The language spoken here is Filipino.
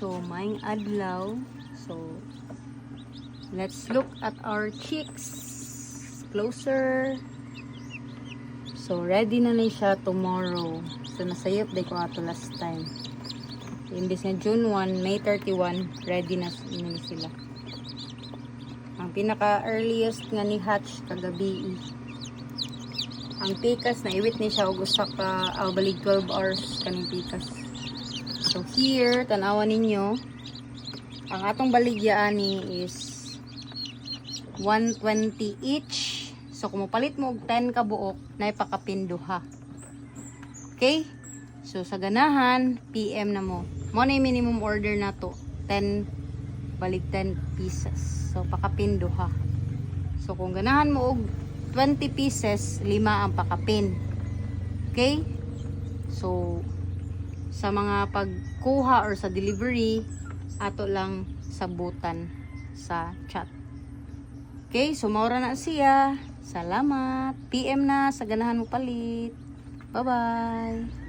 So, maing adlaw. So, let's look at our chicks closer. So, ready na siya tomorrow. So, nasayop day ko ato last time. So, imbis na June 1, May 31, ready na sila. Ang pinaka-earliest nga ni hatch kagabi. Ang pikas, naiwit ni siya og usa ka balig 12 hours kaning pikas. So here, tanawan ninyo, ang atong baligyan ni is 120 each. So kung palit mo og 10 ka buok, naipakapinduha. Okay? So sa ganahan, PM na mo. Mo na yung minimum order na to, 10 balig 10 pieces. So pakapinduha. So kung ganahan mo og 20 pieces, 5 ang pakapin. Okay? So, sa mga pagkuha or sa delivery, ato lang sabutan sa chat. Okay? So, maura na siya. Salamat. PM na sa ganahan mo palit. Bye-bye.